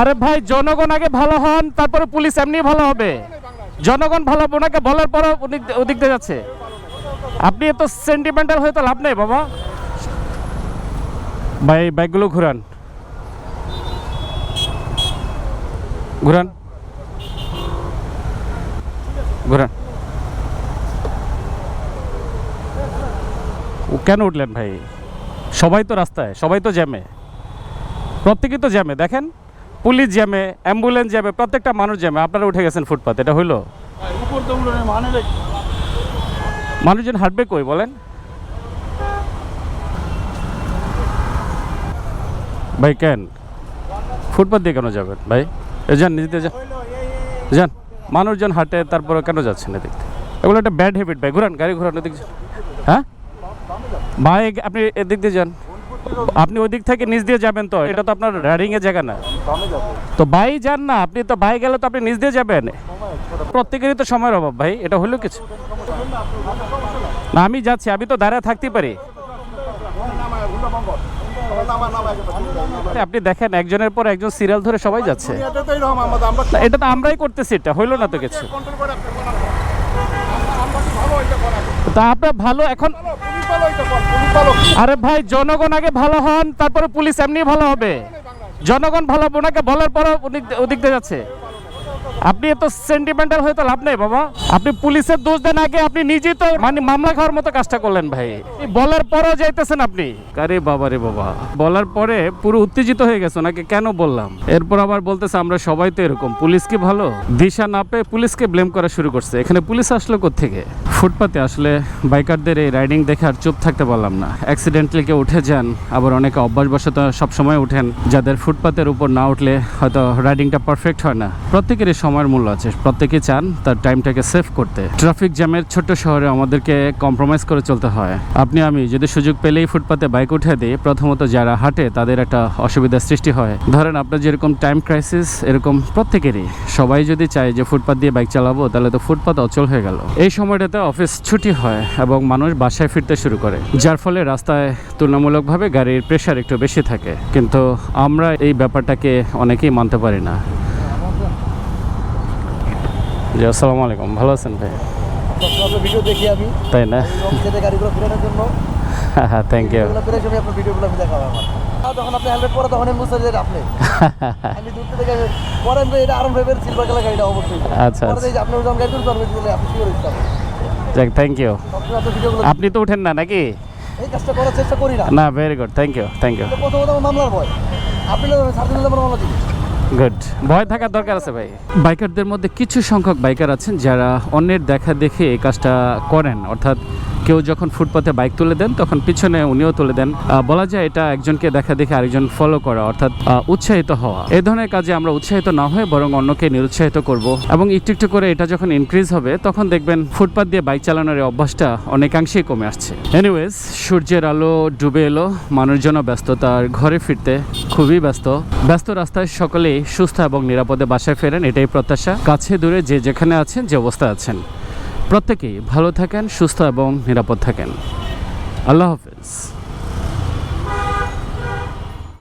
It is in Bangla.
আরে ভাই, জনগণ আগে ভালো হন, তারপরে পুলিশ এমনি ভালো হবে। জনগণ ভালো, ওনাকে বলার পর ওদিক দিয়ে যাচ্ছে। আপনি এত সেন্টিমেন্টাল হয়ে তো লাভ নেই বাবা। ভাই বাইকগুলো ঘুরান, ঘুরান, ঘুরান। কেন উঠলেন ভাই? সবাই তো রাস্তায়, সবাই তো জ্যামে, প্রত্যেকেই তো জ্যামে। দেখেন, পুলিশ জ্যামে, অ্যাম্বুলেন্স জ্যামে, প্রত্যেকটা মানুষ জ্যামে। আপনারা উঠে গেছেন ফুটপাত, এটা হইলো? মানুষজন হাঁটবে কই বলেন? ভাই কেন ফুটপাত দিয়ে কেন যাবেন ভাই? যান, নিজে যান, যান। মানুষজন হাঁটে, তারপরে কেন যাচ্ছেন এদিক থেকে? এগুলো একটা ব্যাড হ্যাবিট ভাই। ঘুরান, গাড়ি ঘুরান এদিক। হ্যাঁ ভাই, আপনি এদিক দিয়ে যান। আপনি ওই দিক থেকে নিচ দিয়ে যাবেন তো? এটা তো আপনার রাইডিং এর জায়গা না তো ভাই। যান না, আপনি তো ভাই গেলে তো আপনি নিচ দিয়ে যাবেন। প্রত্যেকেরই তো সময়ের অভাব ভাই, এটা হলো কিছু না। আমি যাচ্ছি, আমি তো দাঁড়ায় থাকতেই পারি। আপনি দেখেন, একজনের পর একজন সিরিয়াল ধরে সবাই যাচ্ছে। এটা তো আমরাই করতেছি, এটা হইলো না তো কিছু। তা আপনার ভালো এখন। আরে ভাই, জনগণ আগে ভালো হন, তারপরে পুলিশ এমনি ভালো হবে। জনগণ ভালো, ওনাকে বলার পর ওদিক দিয়ে যাচ্ছে। আপনি এত সেন্টিমেন্টাল হয়ে তো লাভ নেই বাবা। আপনি পুলিশের দোষ দেন আগে, আপনি নিজেই তো মানে মামলা খাওয়ার মতো কাজটা করলেন ভাই। বলার পরও যাইতেছেন আপনি। আরে বাবা রে বাবা, বলার পরে পুরো উত্তেজিত হয়ে গেছে, ওনাকে কেন বললাম। এরপর আবার বলতেছে আমরা সবাই তো এরকম, পুলিশ কি ভালো? দিশা না পেয়ে পুলিশকে ব্লেম করা শুরু করছে। এখানে পুলিশ আসলো কোত্থেকে? ফুটপাতে আসলে বাইকারদের এই রাইডিং দেখে আর চুপ থাকতে পারলাম না। অ্যাক্সিডেন্টালি কেউ উঠে যান, আবার অনেকে অভ্যাসবশত সবসময় উঠেন, যাদের ফুটপাতের উপর না উঠলে হয়তো রাইডিংটা পারফেক্ট হয় না। প্রত্যেকেরই সময়ের মূল্য আছে, প্রত্যেকে চান তার টাইমটাকে সেভ করতে। ট্রাফিক জ্যামের ছোট্ট শহরে আমাদেরকে কম্প্রোমাইজ করে চলতে হয়। আপনি আমি যদি সুযোগ পেলেই ফুটপাতে বাইক উঠে দিই, প্রথমত যারা হাঁটে তাদের একটা অসুবিধার সৃষ্টি হয়। ধরেন আপনার যেরকম টাইম ক্রাইসিস, এরকম প্রত্যেকেরই। সবাই যদি চায় যে ফুটপাত দিয়ে বাইক চালাবো, তাহলে তো ফুটপাত অচল হয়ে গেল। এই সময়টাতে অফিস ছুটি হয় এবং মানুষ বাসায় ফিরতে শুরু করে, যার ফলে রাস্তায় তুলনামূলকভাবে গাড়ির প্রেশার একটু বেশি থাকে। কিন্তু আমরা এই ব্যাপারটাকে অনেকেই মানতে পারি না। জি, আসসালামু আলাইকুম। ভালো আছেন ভাই? ভিডিও দেখি আমি, তাই না? গাড়িগুলো ফেরানোর জন্য। হ্যাঁ, থ্যাংক ইউ। আপনার ভিডিওগুলো আমি দেখাবো আমার। যখন আপনি হেলমেট পরে তখন বুঝতে যে আপনি আমি দূর থেকে পরেন যে এটা আরাম ভেবে সিলভার কালার গাড়িটা অবশ্যই। আচ্ছা, আপনি যখন গাড়ি তুলতে পারবেন আপনি শিওর হতে পারবেন। যাক, থ্যাংক ইউ। ভিডিওগুলো আপনি তো উঠেন না নাকি? এই কাজটা করার চেষ্টা করি না। না, very good, thank you, thank you. প্রথমত আমার মামলার ভয়, আপনি ছাড় দিলে আমার মামলা দিবেন। গুড, ভয় থাকার দরকার আছে ভাই। বাইকারদের মধ্যে কিছু সংখ্যক বাইকার আছেন যারা অন্যের দেখা দেখে এই কাজটা করেন, অর্থাৎ কেউ যখন ফুটপাতে বাইক তুলে দেন তখন পিছনে উনিও তুলে দেন। বলা যায় এটা একজনকে দেখা দেখে আরেকজন ফলো করা, অর্থাৎ উৎসাহিত হওয়া। এই ধরনের কাজে আমরা উৎসাহিত না হয়ে বরং অন্যকে নিরুৎসাহিত করব, এবং একটু একটু করে এটা যখন ইনক্রিজ হবে তখন দেখবেন ফুটপাত দিয়ে বাইক চালানোর এই অভ্যাসটা অনেকাংশেই কমে আসছে। এনিওয়েজ, সূর্যের আলো ডুবে এলো, মানুষজনও ব্যস্ত, তার ঘরে ফিরতে খুবই ব্যস্ত রাস্তায় সকলেই সুস্থ এবং নিরাপদে বাসায় ফেরেন, এটাই প্রত্যাশা। কাছে দূরে যে যেখানে আছেন, যে অবস্থা আছেন, প্রত্যেকেই ভালো থাকেন, সুস্থ এবং নিরাপদ থাকেন। আল্লাহ হাফেজ।